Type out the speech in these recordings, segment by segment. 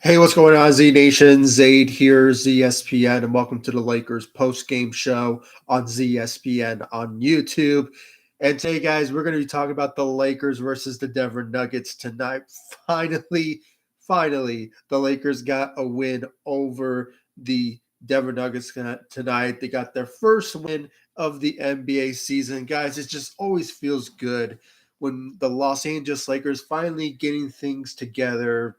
Hey, what's going on, Z Nation? Zaid here, ZSPN, and welcome to the Lakers post-game show on ZSPN on YouTube. And today, guys, we're going to be talking about the Lakers versus the Denver Nuggets tonight. Finally, the Lakers got a win over the Denver Nuggets tonight. They got their first win of the NBA season. Guys, it just always feels good when the Los Angeles Lakers finally getting things together,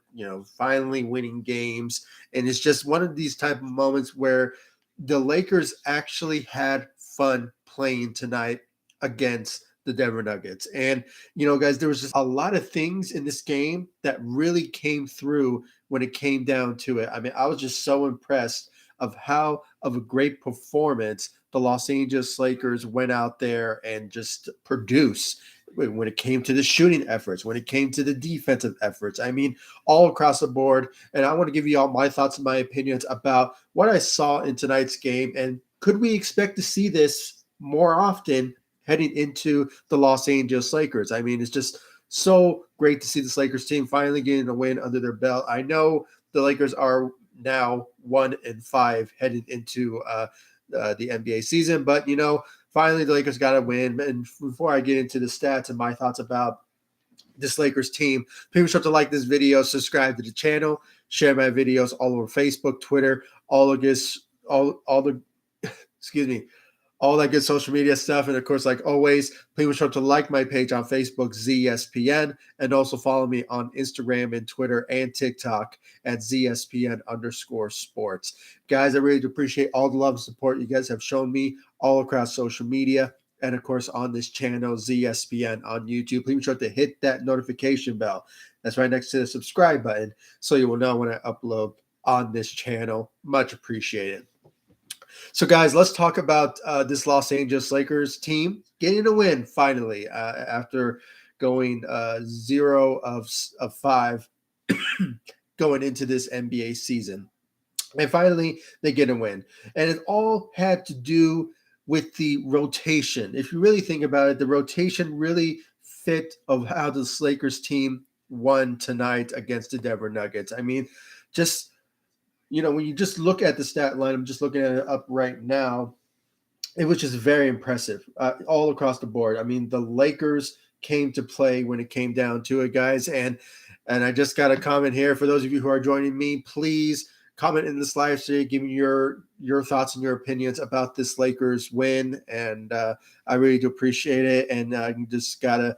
finally winning games. And it's just one of these type of moments where the Lakers actually had fun playing tonight against the Denver Nuggets. And, guys, there was just a lot of things in this game that really came through when it came down to it. I mean, I was just so impressed of how of a great performance the Los Angeles Lakers went out there and just produced when it came to the shooting efforts, when it came to the defensive efforts. I mean, all across the board. And I want to give you all my thoughts and my opinions about what I saw in tonight's game. And could we expect to see this more often heading into the Los Angeles Lakers? I mean, it's just so great to see this Lakers team finally getting a win under their belt. I know the Lakers are now 1-5 heading into the NBA season, but finally the Lakers got a win. And before I get into the stats and my thoughts about this Lakers team, please sure to like this video, subscribe to the channel, share my videos all over Facebook, Twitter, all the excuse me, all that good social media stuff. And of course, like always, please be sure to like my page on Facebook, ZSPN, and also follow me on Instagram and Twitter and TikTok at ZSPN_sports. Guys, I really do appreciate all the love and support you guys have shown me all across social media. And of course, on this channel, ZSPN on YouTube. Please be sure to hit that notification bell. That's right next to the subscribe button, so you will know when I upload on this channel. Much appreciated. So, guys, let's talk about this Los Angeles Lakers team getting a win finally after going 0 of 5 going into this NBA season. And finally, they get a win. And it all had to do with the rotation. If you really think about it, the rotation really fit of how this Lakers team won tonight against the Denver Nuggets. I mean, just when you just look at the stat line, I'm just looking at it up right now. It was just very impressive all across the board. I mean, the Lakers came to play when it came down to it, guys. And I just got a comment here for those of you who are joining me. Please comment in this live stream, give me your thoughts and your opinions about this Lakers win. And I really do appreciate it. And I just gotta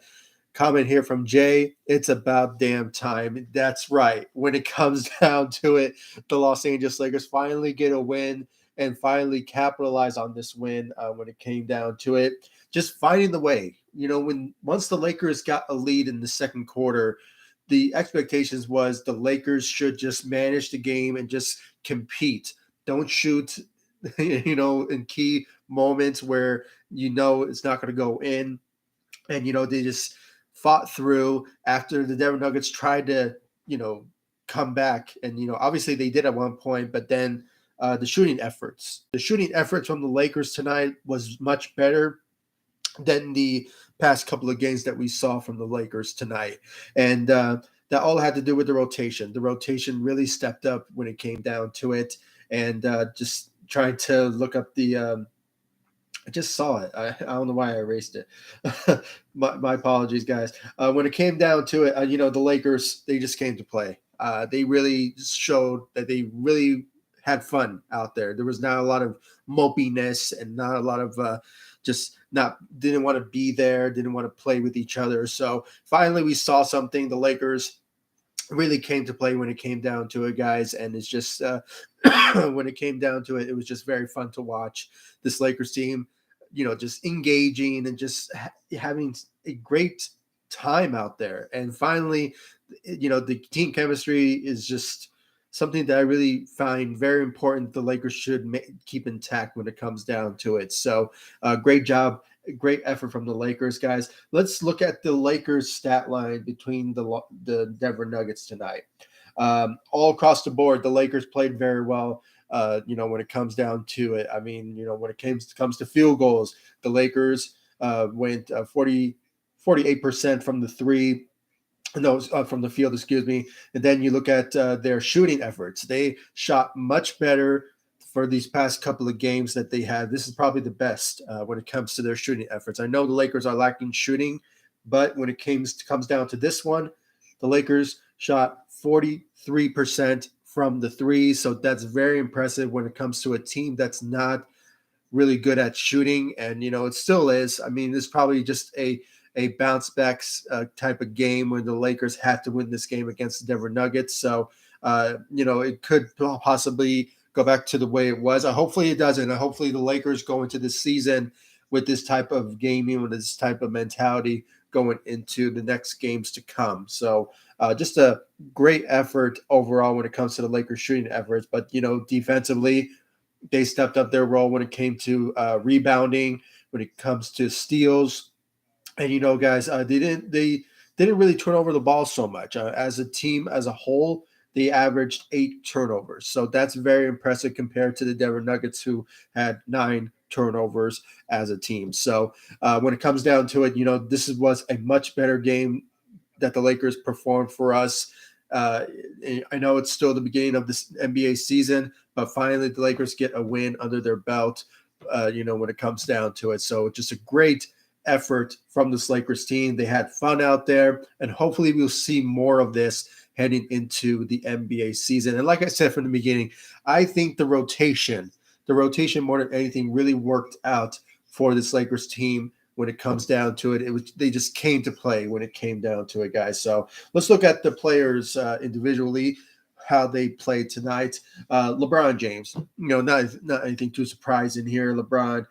comment here from Jay. It's about damn time. That's right. When it comes down to it, the Los Angeles Lakers finally get a win and finally capitalize on this win when it came down to it. Just finding the way. Once the Lakers got a lead in the second quarter, the expectations was the Lakers should just manage the game and just compete. Don't shoot, in key moments where it's not going to go in. And they just fought through after the Denver Nuggets tried to, come back. And, obviously they did at one point, but then the shooting efforts from the Lakers tonight was much better than the past couple of games that we saw from the Lakers tonight. And that all had to do with the rotation. The rotation really stepped up when it came down to it. And just trying to look up the I just saw it. I don't know why I erased it. my apologies, guys. When it came down to it, the Lakers, they just came to play. They really showed that they really had fun out there. There was not a lot of mopiness and not a lot of didn't want to be there, didn't want to play with each other. So finally we saw something. The Lakers really came to play when it came down to it, guys. And it's just when it came down to it, it was just very fun to watch this Lakers team, just engaging and just having a great time out there. And finally, the team chemistry is just something that I really find very important. The Lakers should keep intact when it comes down to it. So great job. Great effort from the Lakers, guys. Let's look at the Lakers stat line between the Denver Nuggets tonight. All across the board, the Lakers played very well. When it comes down to it, I mean, when it comes to field goals, the Lakers went 48% from the three, no, from the field, excuse me. And then you look at their shooting efforts. They shot much better for these past couple of games that they had. This is probably the best when it comes to their shooting efforts. I know the Lakers are lacking shooting, but when it comes down to this one, the Lakers shot 43% from the three. So that's very impressive when it comes to a team that's not really good at shooting, and it still is. I mean, it's probably just a bounce back type of game when the Lakers had to win this game against the Denver Nuggets. So it could possibly go back to the way it was. Hopefully it doesn't. Hopefully the Lakers go into this season with this type of gaming, with this type of mentality going into the next games to come. So just a great effort overall when it comes to the Lakers shooting efforts. But defensively, they stepped up their role when it came to rebounding, when it comes to steals, and guys, they didn't really turn over the ball so much. As a team, as a whole, they averaged 8 turnovers, so that's very impressive compared to the Denver Nuggets, who had 9 turnovers as a team. So when it comes down to it, this was a much better game that the Lakers performed for us. Uh, I know it's still the beginning of this NBA season, but finally the Lakers get a win under their belt. When it comes down to it, so just a great effort from this Lakers team. They had fun out there, and hopefully we'll see more of this heading into the NBA season. And like I said from the beginning, I think the rotation more than anything really worked out for this Lakers team when it comes down to it. They just came to play when it came down to it, guys. So let's look at the players individually, how they played tonight. LeBron James, not anything too surprising here. LeBron,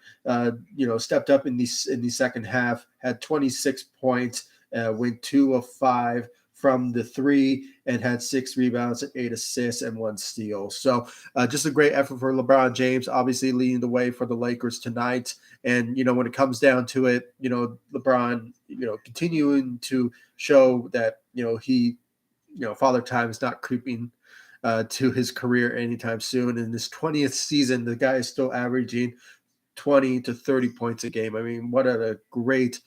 stepped up in the second half, had 26 points, went 2 of 5 from the three, and had 6 rebounds and 8 assists and 1 steal. So just a great effort for LeBron James, obviously leading the way for the Lakers tonight. And when it comes down to it, LeBron, continuing to show that he, Father Time is not creeping to his career anytime soon. In his 20th season, the guy is still averaging 20 to 30 points a game. I mean, what a great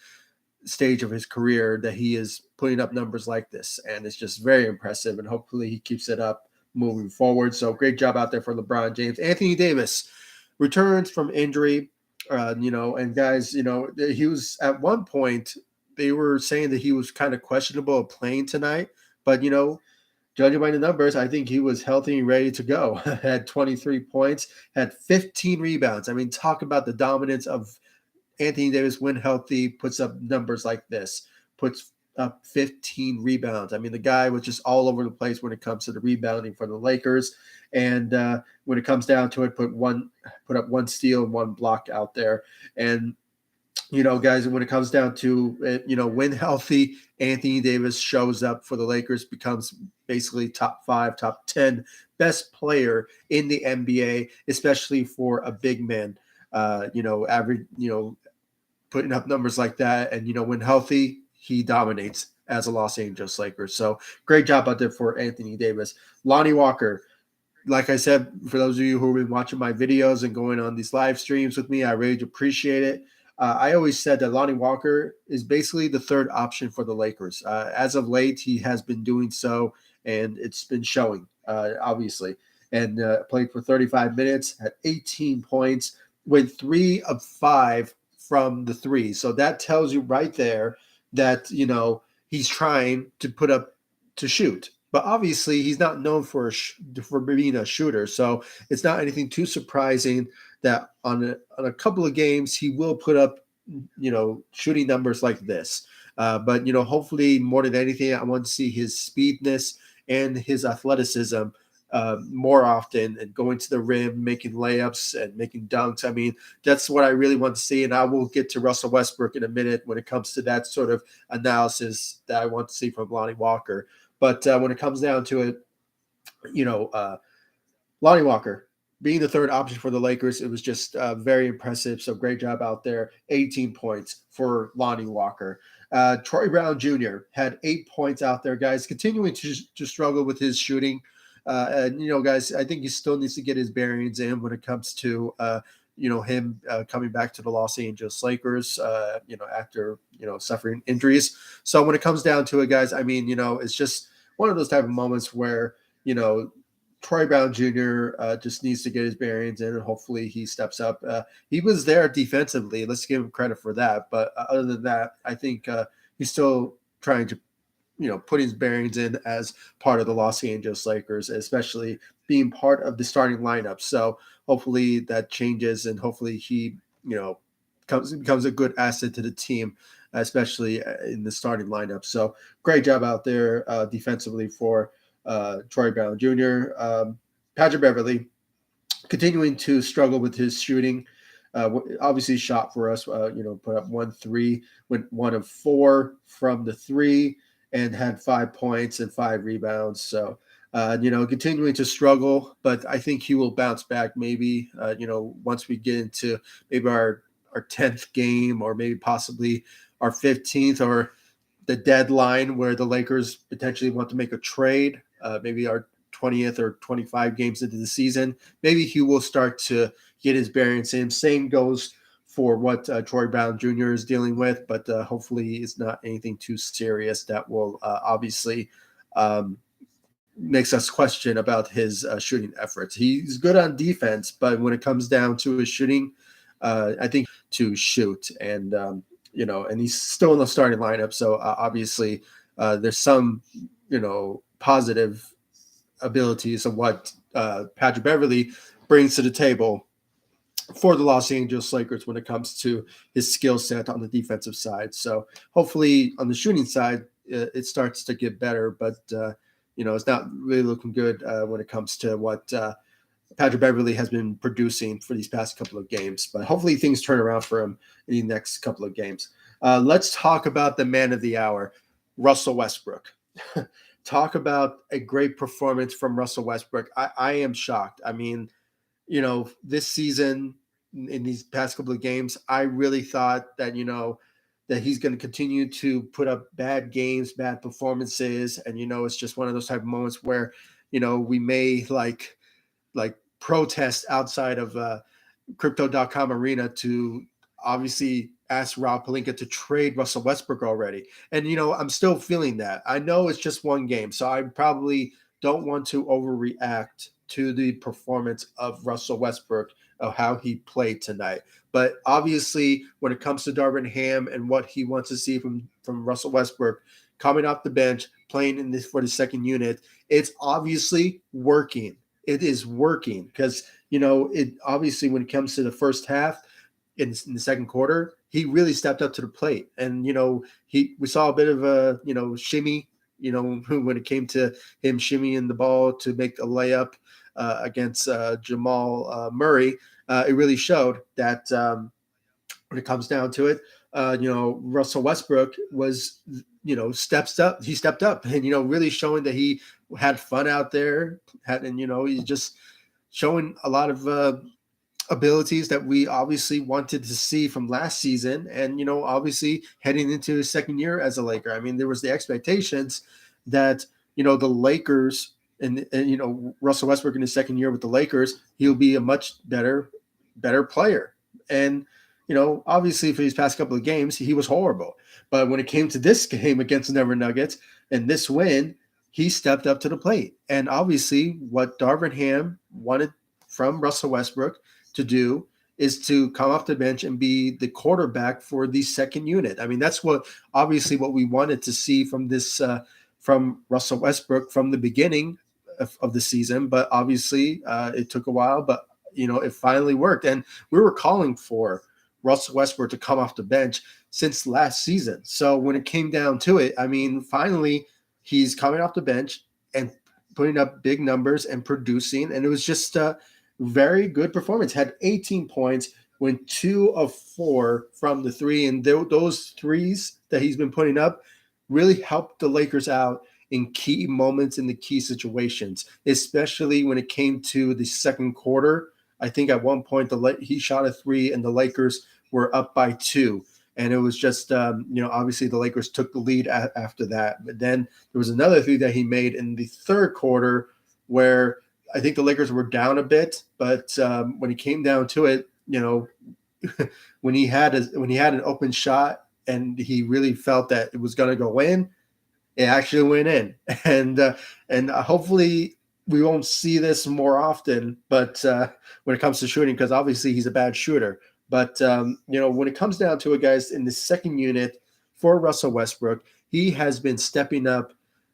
stage of his career that he is putting up numbers like this. And it's just very impressive. And hopefully he keeps it up moving forward. So great job out there for LeBron James. Anthony Davis returns from injury. And guys, he was at one point, they were saying that he was kind of questionable of playing tonight. But, judging by the numbers, I think he was healthy and ready to go. Had 23 points, had 15 rebounds. I mean, talk about the dominance of Anthony Davis when healthy, puts up numbers like this, puts up 15 rebounds. I mean, the guy was just all over the place when it comes to the rebounding for the Lakers. And when it comes down to it, put up 1 steal and 1 block out there. And guys, when it comes down to it, when healthy, Anthony Davis shows up for the Lakers, becomes basically top 5, top 10 best player in the NBA, especially for a big man. Average, putting up numbers like that. And, when healthy, he dominates as a Los Angeles Lakers. So great job out there for Anthony Davis. Lonnie Walker, like I said, for those of you who have been watching my videos and going on these live streams with me, I really appreciate it. I always said that Lonnie Walker is basically the third option for the Lakers. As of late, he has been doing so, and it's been showing, obviously. And played for 35 minutes, had 18 points, went 3 of 5 from the three. So that tells you right there that, he's trying to shoot. But obviously, he's not known for being a shooter. So it's not anything too surprising that on a couple of games he will put up, shooting numbers like this. But hopefully more than anything, I want to see his speedness and his athleticism more often, and going to the rim, making layups and making dunks. I mean, that's what I really want to see. And I will get to Russell Westbrook in a minute when it comes to that sort of analysis that I want to see from Lonnie Walker. But when it comes down to it, Lonnie Walker being the third option for the Lakers, it was just very impressive. So great job out there. 18 points for Lonnie Walker. Troy Brown Jr. had 8 points out there, guys, continuing to struggle with his shooting. And, guys, I think he still needs to get his bearings in when it comes to, him coming back to the Los Angeles Lakers, after, suffering injuries. So when it comes down to it, guys, I mean, it's just one of those type of moments where, Troy Brown Jr. Just needs to get his bearings in, and hopefully he steps up. He was there defensively. Let's give him credit for that. But other than that, I think he's still trying to, put his bearings in as part of the Los Angeles Lakers, especially being part of the starting lineup. So hopefully that changes, and hopefully he, becomes a good asset to the team, especially in the starting lineup. So great job out there defensively for Troy Brown Jr. Patrick Beverly continuing to struggle with his shooting. Obviously shot for us, put up 1-3, went 1 of 4 from the three, and had 5 points and 5 rebounds. So, continuing to struggle, but I think he will bounce back maybe, once we get into maybe our 10th game, or maybe possibly our 15th, or the deadline where the Lakers potentially want to make a trade, maybe our 20th or 25 games into the season. Maybe he will start to get his bearings in. Same goes for what Troy Brown Jr. is dealing with, but hopefully it's not anything too serious that will obviously makes us question about his shooting efforts. He's good on defense, but when it comes down to his shooting, I think to shoot, and and he's still in the starting lineup. So obviously there's some, positive abilities of what Patrick Beverly brings to the table for the Los Angeles Lakers when it comes to his skill set on the defensive side. So hopefully on the shooting side, it starts to get better, but it's not really looking good when it comes to what Patrick Beverly has been producing for these past couple of games. But hopefully things turn around for him in the next couple of games. Let's talk about the man of the hour, Russell Westbrook. Talk about a great performance from Russell Westbrook. I am shocked. I mean, this season, in these past couple of games, I really thought that, that he's going to continue to put up bad games, bad performances. And, it's just one of those type of moments where, we may like protest outside of crypto.com arena to obviously ask Rob Pelinka to trade Russell Westbrook already. And, I'm still feeling that. I know it's just one game, so I probably don't want to overreact to the performance of Russell Westbrook, of how he played tonight. But obviously, when it comes to Darvin Ham and what he wants to see from Russell Westbrook coming off the bench, playing in this for the second unit, it's obviously working. It is working because, it obviously, when it comes to the first half, in the second quarter, he really stepped up to the plate. And, we saw a bit of a, shimmy, when it came to him shimmying the ball to make a layup against Jamal Murray. It really showed that when it comes down to it, Russell Westbrook was, stepped up. He stepped up and, really showing that he had fun out there. He's just showing a lot of abilities that we obviously wanted to see from last season. And, obviously heading into his second year as a Laker. I mean, there was the expectations that, the Lakers and Russell Westbrook in his second year with the Lakers, he'll be a much better player. And, obviously for these past couple of games, he was horrible. But when it came to this game against the Denver Nuggets and this win, he stepped up to the plate. And obviously what Darvin Ham wanted from Russell Westbrook to do is to come off the bench and be the quarterback for the second unit. I mean, that's what we wanted to see from this, from Russell Westbrook from the beginning of the season. But obviously it took a while, but it finally worked. And we were calling for Russell Westbrook to come off the bench since last season. So when it came down to it, I mean, finally he's coming off the bench and putting up big numbers and producing. And it was just very good performance. Had 18 points, went 2 of 4 from the three. And those threes that he's been putting up really helped the Lakers out in key moments, in the key situations, especially when it came to the second quarter. I think at one point he shot a 3 and the Lakers were up by 2. And it was just, obviously the Lakers took the lead after that. But then there was another 3 that he made in the third quarter where I think the Lakers were down a bit, but when it came down to it, you know, when he had an open shot and he really felt that it was going to go in, it actually went in, and hopefully we won't see this more often. But when it comes to shooting, because obviously he's a bad shooter. But when it comes down to it, guys, in the second unit for Russell Westbrook, he has been stepping up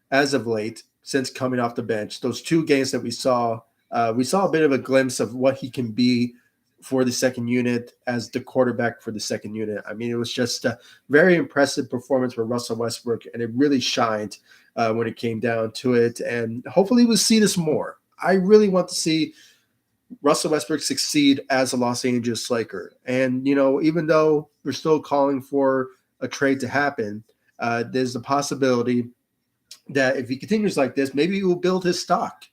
as of late since coming off the bench. Those two games that we saw a bit of a glimpse of what he can be for the second unit as the quarterback for the second unit. I mean, it was just a very impressive performance for Russell Westbrook, and it really shined when it came down to it. And hopefully we'll see this more. I really want to see Russell Westbrook succeed as a Los Angeles Laker. And, even though we're still calling for a trade to happen, there's a possibility that if he continues like this, maybe he will build his stock.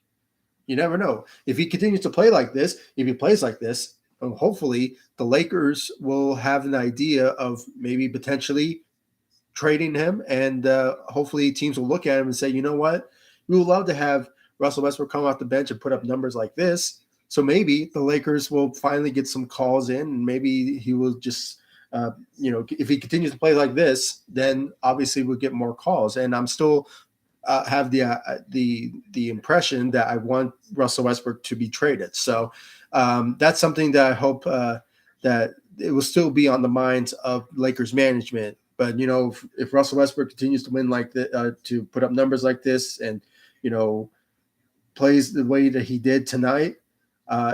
You never know. If he continues to play like this, if he plays like this, hopefully the Lakers will have an idea of maybe potentially trading him, and hopefully teams will look at him and say, you know what, we would love to have Russell Westbrook come off the bench and put up numbers like this. So maybe the Lakers will finally get some calls in, and maybe he will just, if he continues to play like this, then obviously we'll get more calls. And I'm still have the impression that I want Russell Westbrook to be traded. So that's something that I hope that it will still be on the minds of Lakers management. But if Russell Westbrook continues to win like that, to put up numbers like this, and plays the way that he did tonight,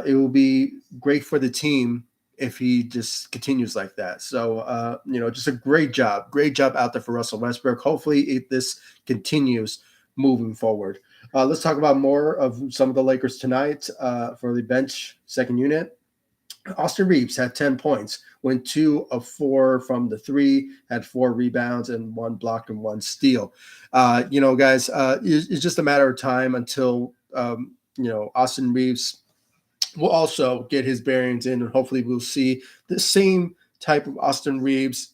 it will be great for the team if he just continues like that. So, just a great job out there for Russell Westbrook. Hopefully this continues moving forward. Let's talk about more of some of the Lakers tonight for the bench second unit. Austin Reeves had 10 points, went 2 of 4 from the three, had 4 rebounds and 1 block and 1 steal. Guys, it's just a matter of time until, Austin Reeves will also get his bearings in, and hopefully we'll see the same type of Austin Reeves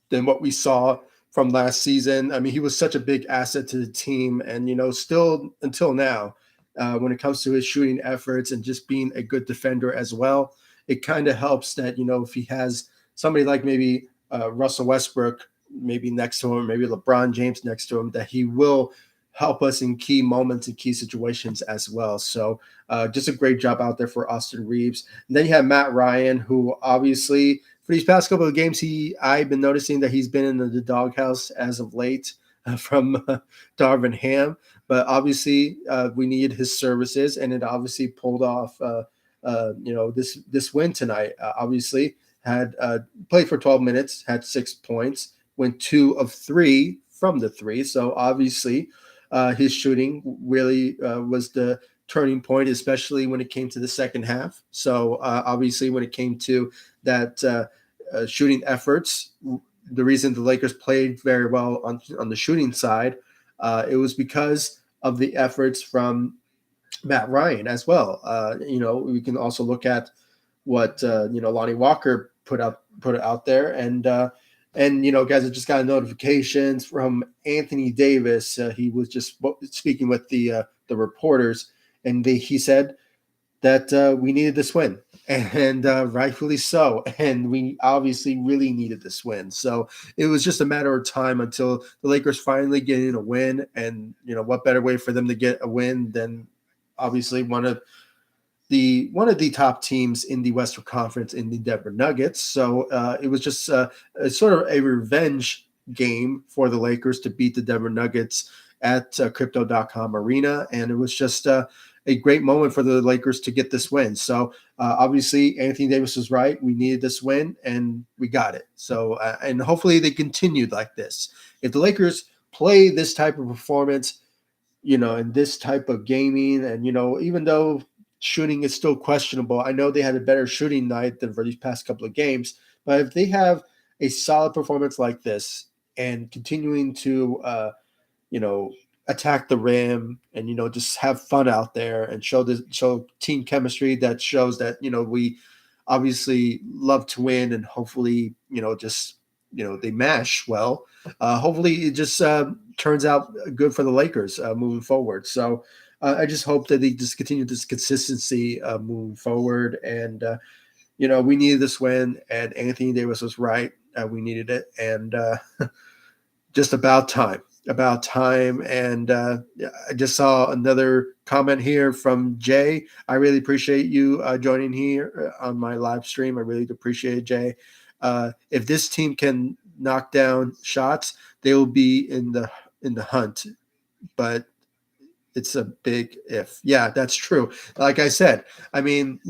than what we saw from last season. I mean, he was such a big asset to the team, and still until now, when it comes to his shooting efforts and just being a good defender as well, it kind of helps that if he has somebody like maybe Russell Westbrook maybe next to him, maybe LeBron James next to him, that he will help us in key moments and key situations as well. So just a great job out there for Austin Reeves. And then you have Matt Ryan, who obviously for these past couple of games, I've been noticing that he's been in the doghouse as of late from Darvin Ham. But obviously we needed his services, and it obviously pulled off this win tonight. Obviously had played for 12 minutes, had 6 points, went 2 of 3 from the three. So obviously his shooting really was the turning point, especially when it came to the second half. So obviously when it came to that shooting efforts, the reason the Lakers played very well on the shooting side, it was because of the efforts from Matt Ryan as well. We can also look at what Lonnie Walker put out there, and guys, I just got notifications from Anthony Davis. He was just speaking with the reporters, and he said that we needed this win, and rightfully so. And we obviously really needed this win. So it was just a matter of time until the Lakers finally get in a win. And what better way for them to get a win than obviously one of the top teams in the Western Conference in the Denver Nuggets. So it was just a sort of a revenge game for the Lakers to beat the Denver Nuggets at Crypto.com Arena. And it was just a great moment for the Lakers to get this win. So obviously Anthony Davis was right. We needed this win, and we got it. So and hopefully they continued like this. If the Lakers play this type of performance, and this type of gaming, and even though shooting is still questionable, I know they had a better shooting night than for these past couple of games, but if they have a solid performance like this and continuing to attack the rim and just have fun out there and show team chemistry that shows that we obviously love to win, and hopefully they mash well. Hopefully it just turns out good for the Lakers moving forward. So I just hope that they just continue this consistency moving forward, and we needed this win, and Anthony Davis was right. We needed it, and just about time. About time. And yeah, I just saw another comment here from Jay. I really appreciate you joining here on my live stream. I really appreciate it, Jay. If this team can knock down shots, they will be in the hunt. But it's a big if. Yeah, that's true. Like I said, I mean,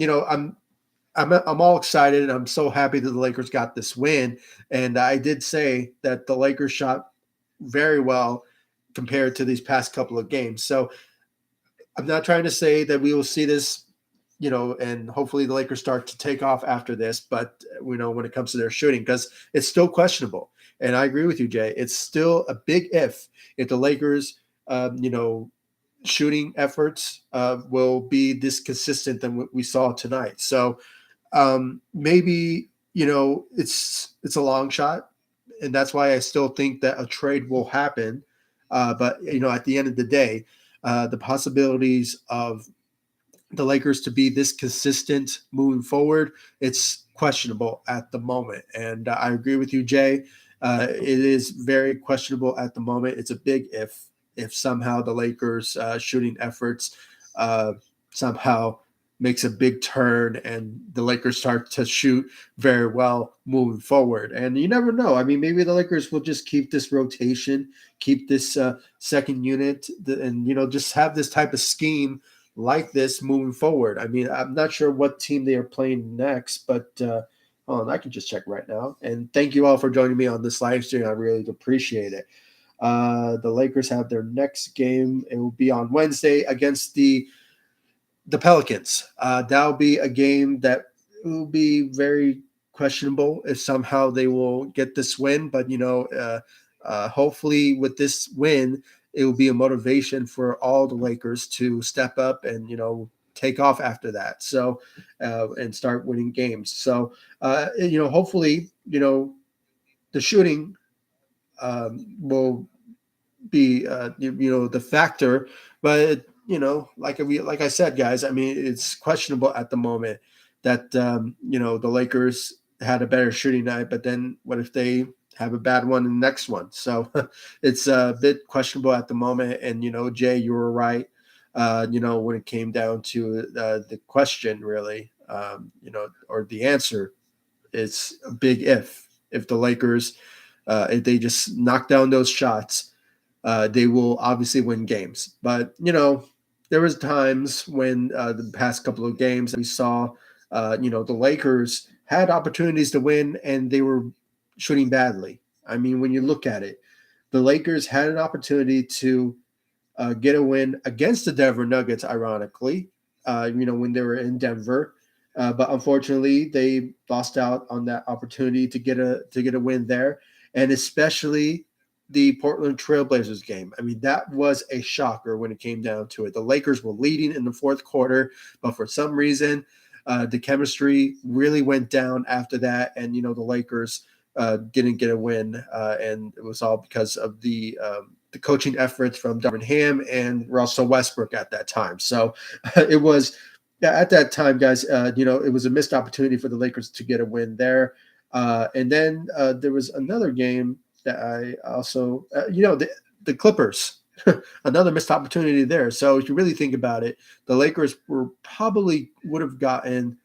I'm all excited. I'm so happy that the Lakers got this win. And I did say that the Lakers shot very well compared to these past couple of games. So I'm not trying to say that we will see this, and hopefully the Lakers start to take off after this. But when it comes to their shooting, because it's still questionable. And I agree with you, Jay. It's still a big if the Lakers, shooting efforts will be this consistent than what we saw tonight. So maybe it's a long shot, and that's why I still think that a trade will happen. But at the end of the day, the possibilities of the Lakers to be this consistent moving forward, it's questionable at the moment. And I agree with you, Jay. It is very questionable at the moment. It's a big if somehow the Lakers shooting efforts uh, somehow makes a big turn and the Lakers start to shoot very well moving forward. And you never know. I mean, maybe the Lakers will just keep this rotation, keep this second unit, and just have this type of scheme like this moving forward. I mean, I'm not sure what team they are playing next, but hold on, I can just check right now. And thank you all for joining me on this live stream. I really appreciate it. The Lakers have their next game. It will be on Wednesday against the Pelicans. That'll be a game that will be very questionable if somehow they will get this win. But hopefully with this win, it will be a motivation for all the Lakers to step up and take off after that. So and start winning games. So hopefully the shooting will be the factor, but like I said, guys, I mean it's questionable at the moment that the Lakers had a better shooting night, but then what if they have a bad one in the next one? So it's a bit questionable at the moment. And Jay, you were right. When it came down to the question, really, or the answer, it's a big if the Lakers if they just knock down those shots, they will obviously win games. But there was times when the past couple of games that we saw, the Lakers had opportunities to win and they were shooting badly. I mean, when you look at it, the Lakers had an opportunity to get a win against the Denver Nuggets, ironically, when they were in Denver. But unfortunately, they lost out on that opportunity to get a win there, and especially the Portland Trailblazers game. I mean, that was a shocker when it came down to it. The Lakers were leading in the fourth quarter, but for some reason, the chemistry really went down after that, and the Lakers didn't get a win, and it was all because of the coaching efforts from Darvin Ham and Russell Westbrook at that time. So it was at that time, guys. It was a missed opportunity for the Lakers to get a win there. And then there was another game that I also, the Clippers, another missed opportunity there. So if you really think about it, the Lakers would have gotten.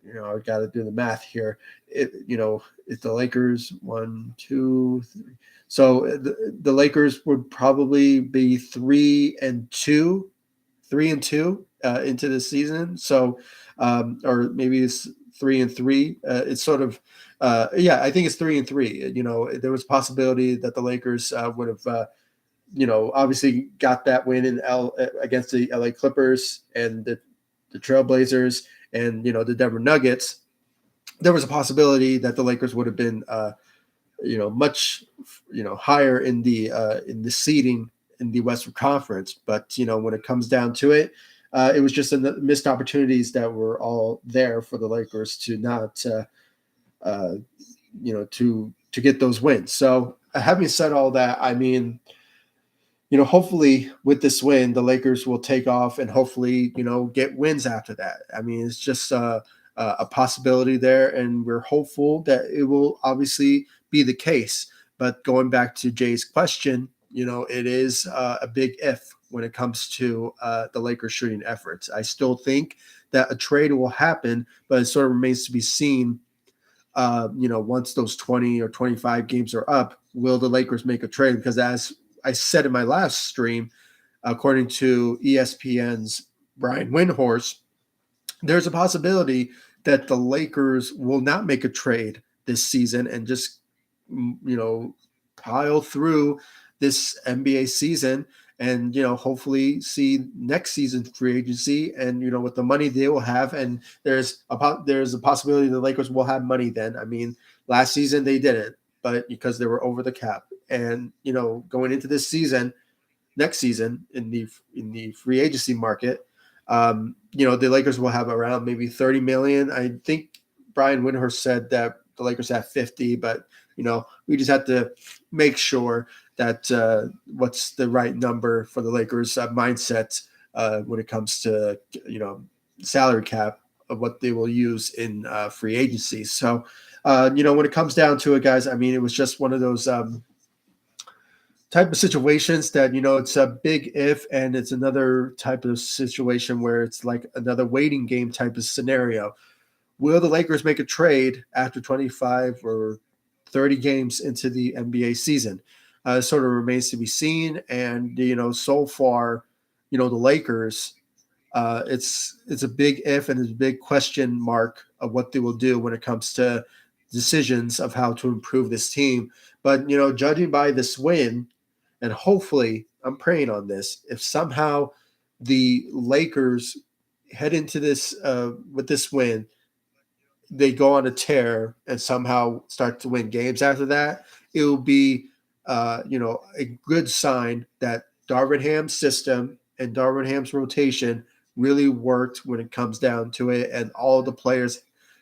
I got to do the math here. If the Lakers 1, 2, 3, so the Lakers would probably be 3-2, 3-2 into the season. So, or maybe it's 3-3. It's sort of, I think it's 3-3. There was a possibility that the Lakers would have, obviously got that win against the LA Clippers and the Trailblazers and the Denver Nuggets. There was a possibility that the Lakers would have been much higher in the seeding in the Western Conference. But when it comes down to it, it was just missed opportunities that were all there for the Lakers to not to get those wins. So having said all that, I mean, hopefully with this win, the Lakers will take off and hopefully, get wins after that. I mean, it's just a possibility there, and we're hopeful that it will obviously be the case. But going back to Jay's question, it is a big if when it comes to the Lakers shooting efforts. I still think that a trade will happen, but it sort of remains to be seen. Once those 20 or 25 games are up, will the Lakers make a trade? Because as I said in my last stream, according to ESPN's Brian Windhorst, there's a possibility that the Lakers will not make a trade this season and just, pile through this NBA season and, hopefully see next season's free agency and, with the money they will have. And there's a possibility the Lakers will have money then. I mean, last season they didn't, but because they were over the cap. And, going into this season, next season in the free agency market, the Lakers will have around maybe 30 million. I think Brian Windhorst said that the Lakers have 50, but we just have to make sure that what's the right number for the Lakers mindset when it comes to salary cap of what they will use in free agency. So when it comes down to it, guys, I mean, it was just one of those type of situations that it's a big if, and it's another type of situation where it's like another waiting game type of scenario. Will the Lakers make a trade after 25 or 30 games into the NBA season? Sort of remains to be seen. And so far, the Lakers, it's a big if and it's a big question mark of what they will do when it comes to decisions of how to improve this team. But judging by this win, and hopefully, I'm praying on this. If somehow the Lakers head into this with this win, they go on a tear and somehow start to win games after that, it will be, a good sign that Darvin Ham's system and Darvin Ham's rotation really worked when it comes down to it, and all the players,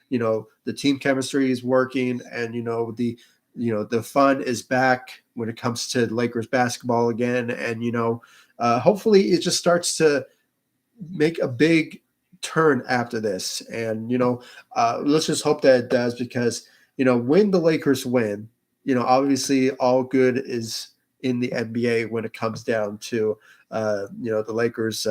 the team chemistry is working, and the fun is back when it comes to Lakers basketball again, and hopefully it just starts to make a big turn after this, and let's just hope that it does, because when the Lakers win, obviously all good is in the NBA when it comes down to the Lakers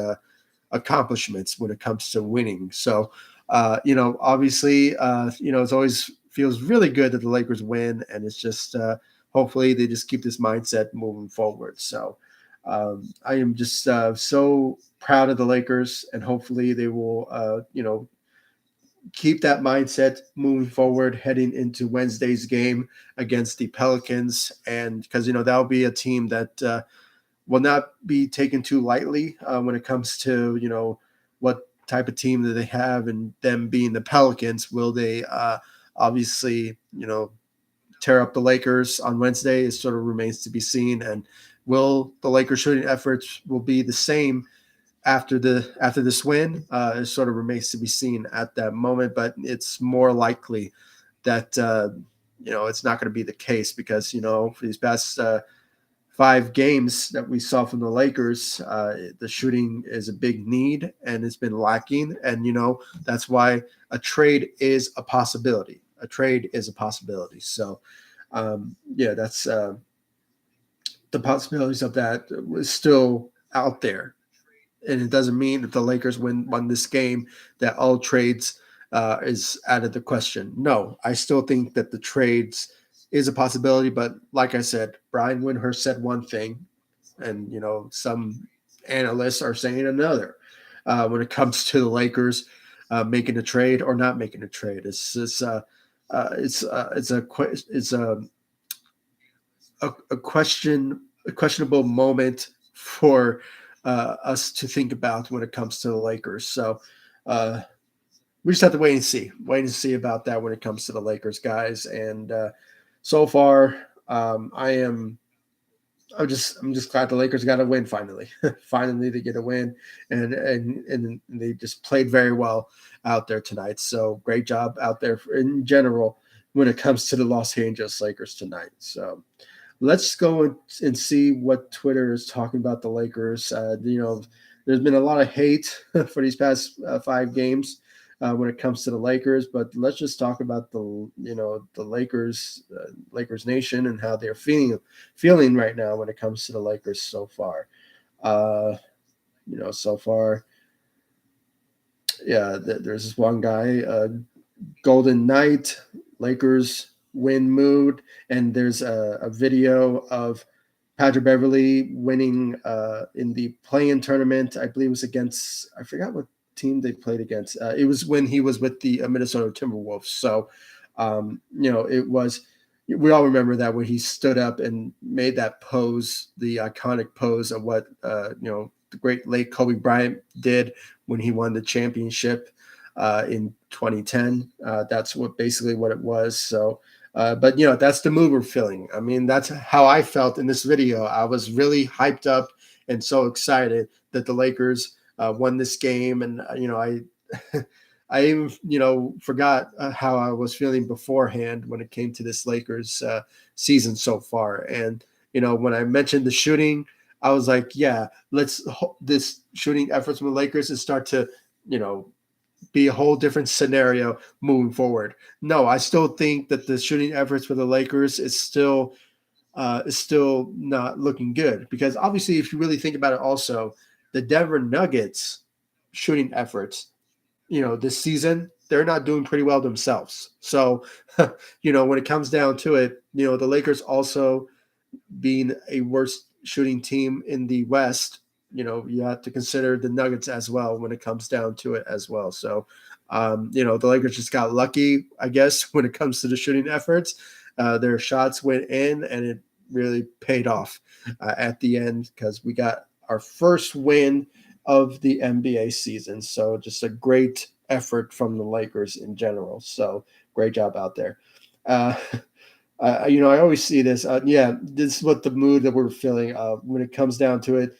accomplishments when it comes to winning. So obviously it's always feels really good that the Lakers win, and it's just hopefully they just keep this mindset moving forward. So I am just so proud of the Lakers, and hopefully they will, keep that mindset moving forward heading into Wednesday's game against the Pelicans. And because, that'll be a team that will not be taken too lightly when it comes to, what type of team that they have, and them being the Pelicans. Will they obviously, tear up the Lakers on Wednesday? It sort of remains to be seen. And will the Lakers shooting efforts will be the same after this win? It sort of remains to be seen at that moment, but it's more likely that it's not going to be the case, because for these past 5 games that we saw from the Lakers, the shooting is a big need and it's been lacking, and that's why a trade is a possibility. A trade is a possibility. So that's the possibilities of that is still out there. And it doesn't mean that the Lakers won this game that all trades is out of the question. No, I still think that the trades is a possibility, but like I said, Brian Windhorst said one thing, and some analysts are saying another when it comes to the Lakers making a trade or not making a trade. It's a questionable moment for us to think about when it comes to the Lakers. So we just have to wait and see about that when it comes to the Lakers, guys. And so far, I'm just glad the Lakers got a win finally. Finally, they get a win, and they just played very well out there tonight. So great job out there in general when it comes to the Los Angeles Lakers tonight. So let's go and see what Twitter is talking about the Lakers. There's been a lot of hate for these past 5 games. when it comes to the Lakers. But let's just talk about the Lakers Nation, and how they're feeling right now when it comes to the Lakers so far. Uh, so far, yeah, there's this one guy, Golden Knight, Lakers win mood, and there's a video of Patrick Beverly winning in the play-in tournament. I believe it was against, I forgot what team they played against. It was when he was with the Minnesota Timberwolves. So, it was. We all remember that when he stood up and made that pose, the iconic pose of what the great late Kobe Bryant did when he won the championship in 2010. That's basically what it was. So, but that's the mood we're feeling. I mean, that's how I felt in this video. I was really hyped up and so excited that the Lakers won this game, and I. I even, forgot how I was feeling beforehand when it came to this Lakers season so far. And when I mentioned the shooting, I was like, yeah, let's this shooting efforts from the Lakers is start to, you know, be a whole different scenario moving forward. No, I still think that the shooting efforts for the Lakers is still not looking good, because obviously, if you really think about it, also the Denver Nuggets shooting efforts, this season they're not doing pretty well themselves. So, when it comes down to it, the Lakers also being a worse shooting team in the West, you have to consider the Nuggets as well when it comes down to it as well. So, the Lakers just got lucky, I guess, when it comes to the shooting efforts. Their shots went in, and it really paid off at the end, because we got our first win of the NBA season. So, just a great effort from the Lakers in general. So, great job out there. Uh, I always see this. Yeah, this is what the mood that we're feeling when it comes down to it.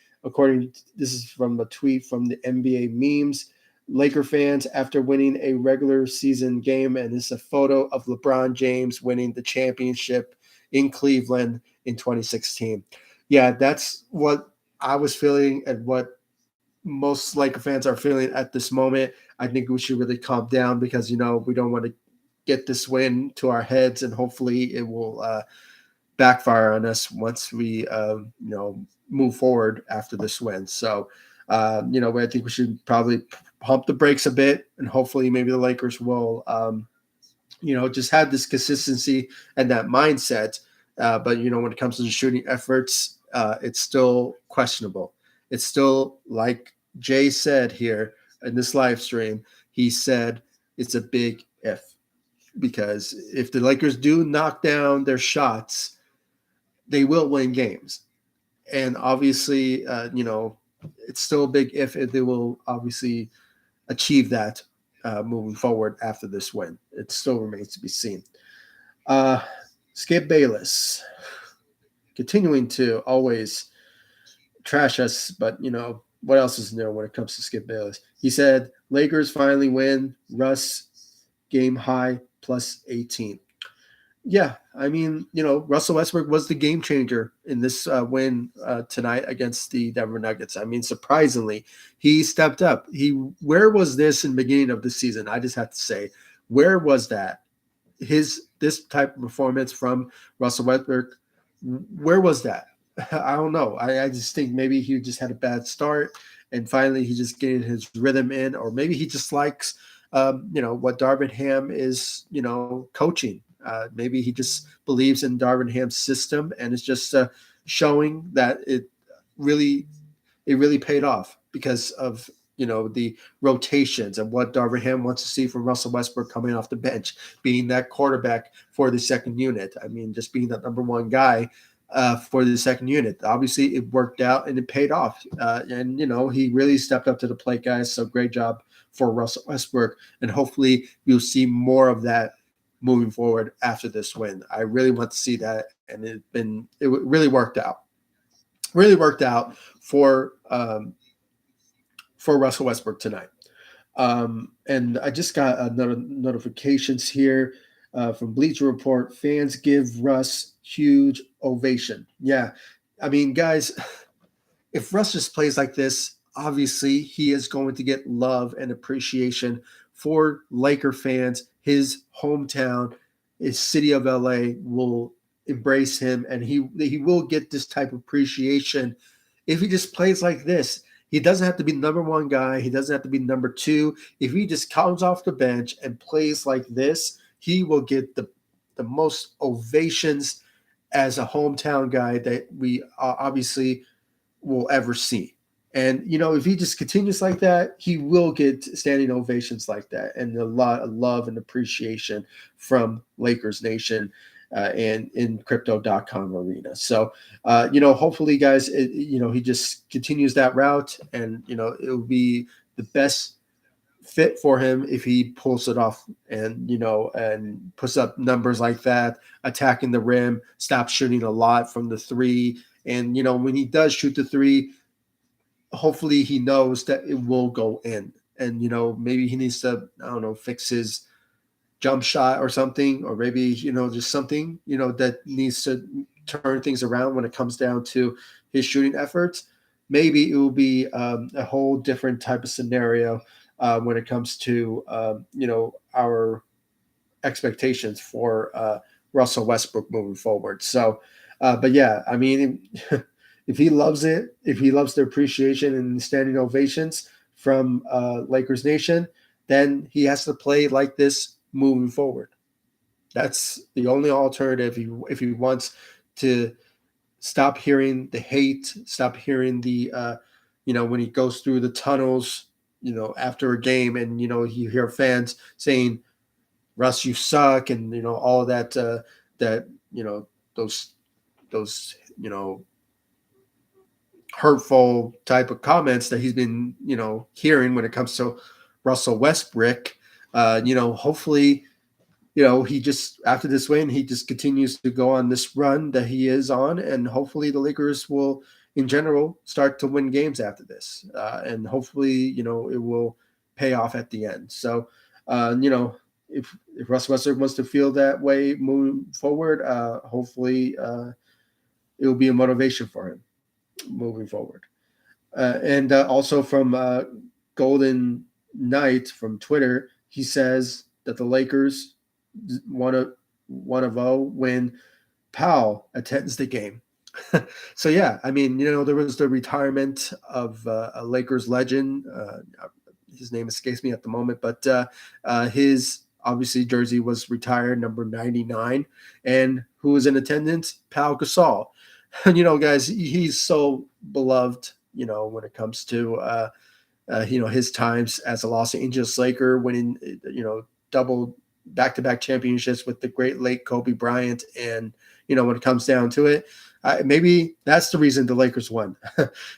This is from a tweet from the NBA memes. Laker fans after winning a regular season game, and it's a photo of LeBron James winning the championship in Cleveland in 2016. Yeah, that's what I was feeling, and what most Laker fans are feeling at this moment. I think we should really calm down, because we don't want to get this win to our heads, and hopefully it will backfire on us once we move forward after this win. So I think we should probably pump the brakes a bit, and hopefully maybe the Lakers will just have this consistency and that mindset. But when it comes to the shooting efforts, it's still questionable. It's still, like Jay said here in this live stream, he said it's a big if, because if the Lakers do knock down their shots, they will win games. And obviously, it's still a big if they will obviously achieve that moving forward after this win. It still remains to be seen. Uh, Skip Bayless continuing to always trash us, but what else is new when it comes to Skip Bayless? He said Lakers finally win. Russ game high plus 18. Yeah, I mean, Russell Westbrook was the game changer in this win tonight against the Denver Nuggets. I mean, surprisingly, he stepped up. Where was this in the beginning of the season? I just have to say, where was that? This type of performance from Russell Westbrook, where was that? I don't know. I just think maybe he just had a bad start, and finally he just getting his rhythm in, or maybe he just likes what Darvin Ham is coaching. Maybe he just believes in Darvin Ham's system, and it's just showing that really it really paid off, because of the rotations and what Darvin Ham wants to see from Russell Westbrook coming off the bench, being that quarterback for the second unit. I mean, just being that number one guy for the second unit. Obviously, it worked out and it paid off. And he really stepped up to the plate, guys. So great job for Russell Westbrook, and hopefully we'll see more of that moving forward after this win. I really want to see that, and it really worked out. Really worked out for Russell Westbrook tonight. And I just got another notifications here from Bleacher Report. Fans give Russ huge ovation. Yeah, I mean, guys, if Russ just plays like this, obviously he is going to get love and appreciation for Laker fans, his hometown, his city of LA will embrace him, and he will get this type of appreciation if he just plays like this. He doesn't have to be number one guy. He doesn't have to be number two. If he just comes off the bench and plays like this, he will get the most ovations as a hometown guy that we obviously will ever see. And if he just continues like that, he will get standing ovations like that, and a lot of love and appreciation from Lakers Nation and in crypto.com arena. So, hopefully, guys, he just continues that route, and it will be the best fit for him if he pulls it off, and puts up numbers like that, attacking the rim, stops shooting a lot from the three. And when he does shoot the three, hopefully he knows that it will go in. And maybe he needs to, I don't know, fix his jump shot or something, or maybe just something that needs to turn things around when it comes down to his shooting efforts. Maybe it will be a whole different type of scenario when it comes to our expectations for Russell Westbrook moving forward. So, but yeah, I mean, if he loves it, if he loves the appreciation and standing ovations from Lakers Nation, then he has to play like this moving forward. That's the only alternative if he wants to stop hearing the hate, stop hearing the when he goes through the tunnels, after a game, and you hear fans saying, "Russ, you suck," and all of that that those hurtful type of comments that he's been hearing when it comes to Russell Westbrook. Hopefully, he just, after this win, he just continues to go on this run that he is on, and hopefully the Lakers will, in general, start to win games after this, and hopefully, it will pay off at the end. So, if Russ Westbrook wants to feel that way moving forward, hopefully it will be a motivation for him moving forward. And also from Golden Knight from Twitter, he says that the Lakers want to when Powell attends the game. So yeah, I mean, there was the retirement of a Lakers legend. His name escapes me at the moment, but his obviously jersey was retired, number 99, and who was in attendance? Pau Gasol. Guys, he's so beloved. When it comes to his times as a Los Angeles Laker, winning double back-to-back championships with the great late Kobe Bryant, and when it comes down to it, maybe that's the reason the Lakers won.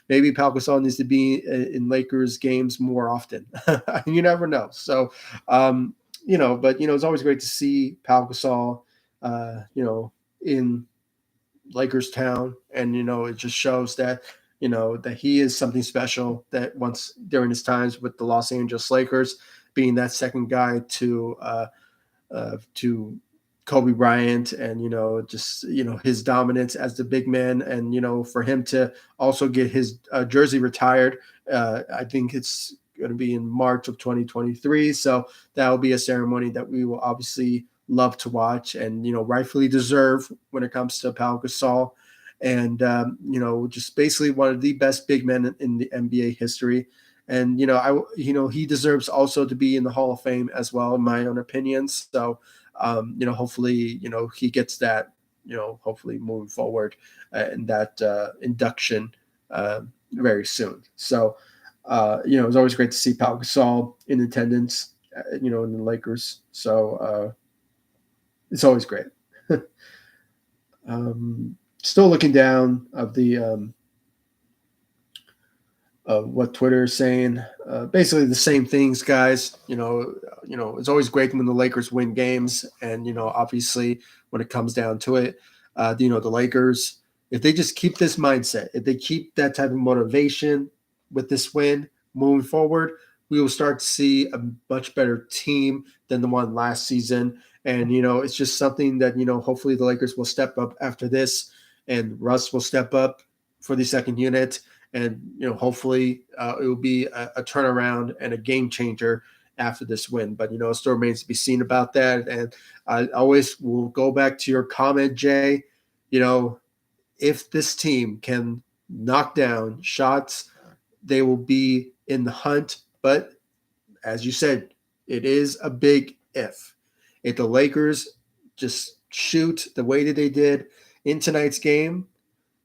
Maybe Pau Gasol needs to be in Lakers games more often. You never know. So, but it's always great to see Pau Gasol, in Lakers town, and it just shows that that he is something special. That once during his times with the Los Angeles Lakers, being that second guy to Kobe Bryant, and just his dominance as the big man, and for him to also get his jersey retired. I think it's going to be in March of 2023. So that will be a ceremony that we will obviously love to watch, and rightfully deserve when it comes to Pau Gasol, and just basically one of the best big men in the NBA history. And he deserves also to be in the Hall of Fame as well, in my own opinion. So hopefully he gets that, hopefully moving forward in that induction very soon. So it's always great to see Pau Gasol in attendance, in the Lakers. So it's always great. Still looking down of the what Twitter is saying. Basically the same things, guys. It's always great when the Lakers win games, and obviously when it comes down to it, the Lakers, if they just keep this mindset, if they keep that type of motivation with this win moving forward, we will start to see a much better team than the one last season. And it's just something that hopefully the Lakers will step up after this, and Russ will step up for the second unit, and hopefully it will be a turnaround and a game changer after this win. But it still remains to be seen about that. And I always will go back to your comment, Jay. You know, if this team can knock down shots, they will be in the hunt. But as you said, it is a big if. If the Lakers just shoot the way that they did in tonight's game,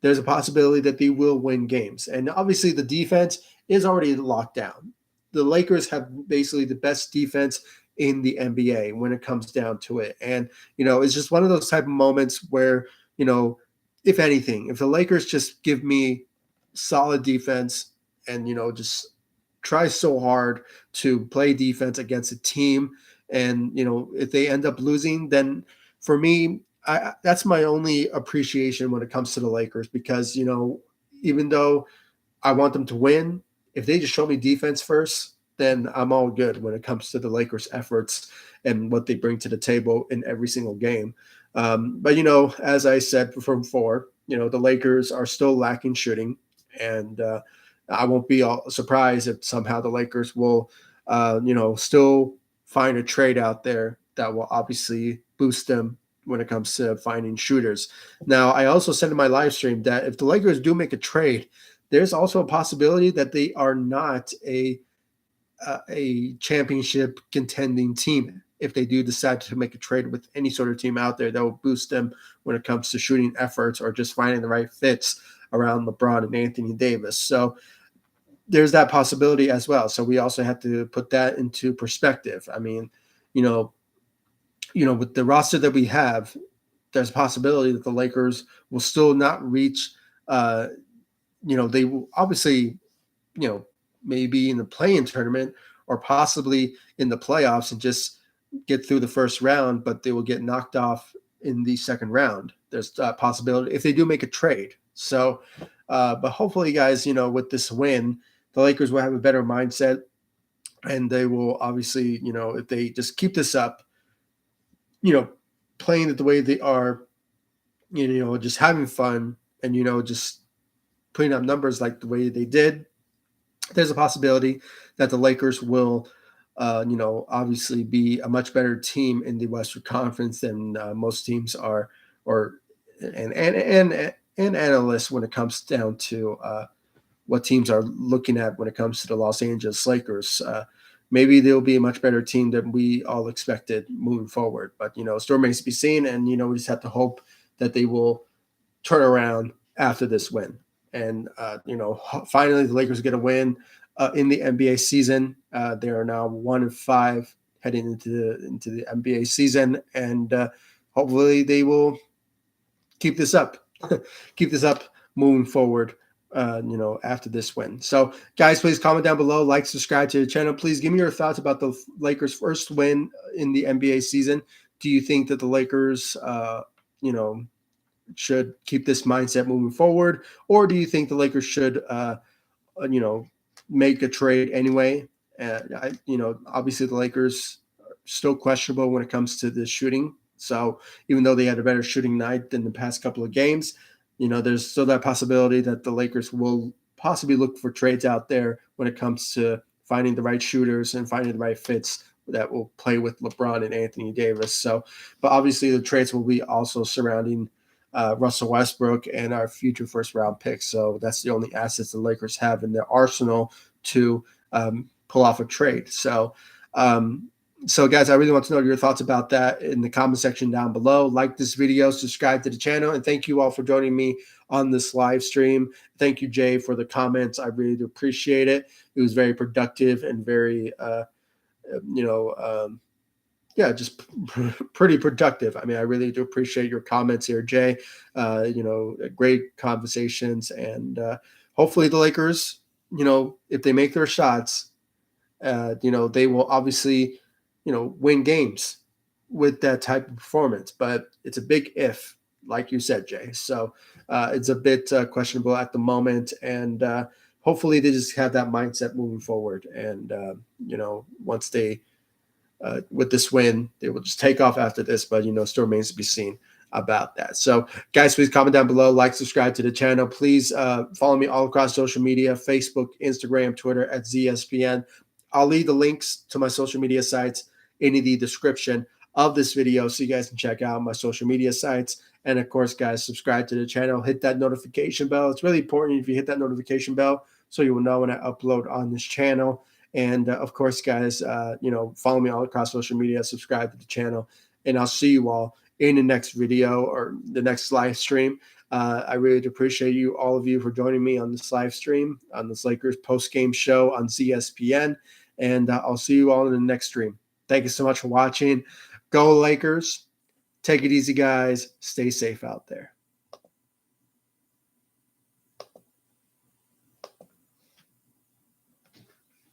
there's a possibility that they will win games. And obviously, the defense is already locked down. The Lakers have basically the best defense in the NBA when it comes down to it. And, it's just one of those type of moments where, if anything, if the Lakers just give me solid defense and, just try so hard to play defense against a team, and, if they end up losing, then for me, that's my only appreciation when it comes to the Lakers, because even though I want them to win, if they just show me defense first, then I'm all good when it comes to the Lakers' efforts and what they bring to the table in every single game. But as I said from before, the Lakers are still lacking shooting, and I won't be all surprised if somehow the Lakers will, still find a trade out there that will obviously boost them when it comes to finding shooters. Now, I also said in my live stream that if the Lakers do make a trade, there's also a possibility that they are not a championship contending team. If they do decide to make a trade with any sort of team out there, that will boost them when it comes to shooting efforts or just finding the right fits around LeBron and Anthony Davis. So there's that possibility as well. So we also have to put that into perspective. I mean, with the roster that we have, there's a possibility that the Lakers will still not reach. They will obviously, maybe in the play-in tournament or possibly in the playoffs and just get through the first round, but they will get knocked off in the second round. There's a possibility if they do make a trade. So, but hopefully, guys, with this win, the Lakers will have a better mindset, and they will obviously, if they just keep this up, playing it the way they are, just having fun and, just putting up numbers like the way they did, there's a possibility that the Lakers will, obviously be a much better team in the Western Conference than most teams are, and analysts when it comes down to what teams are looking at when it comes to the Los Angeles Lakers. Maybe they'll be a much better team than we all expected moving forward. But, still remains to be seen. And, we just have to hope that they will turn around after this win. And, finally, the Lakers get a win in the NBA season. They are now 1-5 heading into the NBA season. And hopefully they will keep this up, moving forward. After this win. So, guys, please comment down below, like, subscribe to the channel. Please give me your thoughts about the Lakers' first win in the NBA season. Do you think that the Lakers, should keep this mindset moving forward, or do you think the Lakers should, make a trade anyway? Obviously the Lakers are still questionable when it comes to the shooting. So, even though they had a better shooting night than the past couple of games, there's still that possibility that the Lakers will possibly look for trades out there when it comes to finding the right shooters and finding the right fits that will play with LeBron and Anthony Davis. So, but obviously the trades will be also surrounding Russell Westbrook and our future first round picks. So that's the only assets the Lakers have in their arsenal to pull off a trade. So, guys, I really want to know your thoughts about that in the comment section down below. Like this video, subscribe to the channel, and thank you all for joining me on this live stream. Thank you, Jay, for the comments. I really do appreciate it. It was very productive and very, just pretty productive. I mean, I really do appreciate your comments here, Jay. Great conversations, and hopefully the Lakers, if they make their shots, they will obviously, win games with that type of performance. But it's a big if, like you said, Jay. So it's a bit questionable at the moment. And hopefully they just have that mindset moving forward. And, once they, with this win, they will just take off after this. But, still remains to be seen about that. So, guys, please comment down below, like, subscribe to the channel. Please follow me all across social media, Facebook, Instagram, Twitter @ZSPN. I'll leave the links to my social media sites in the description of this video so you guys can check out my social media sites. And of course, guys, subscribe to the channel, hit that notification bell. It's really important if you hit that notification bell so you will know when I upload on this channel. And of course, guys, follow me all across social media, subscribe to the channel, and I'll see you all in the next video or the next live stream. I really appreciate you, all of you, for joining me on this live stream, on this Lakers post-game show on CSPN. And I'll see you all in the next stream. Thank you so much for watching. Go Lakers. Take it easy, guys. Stay safe out there.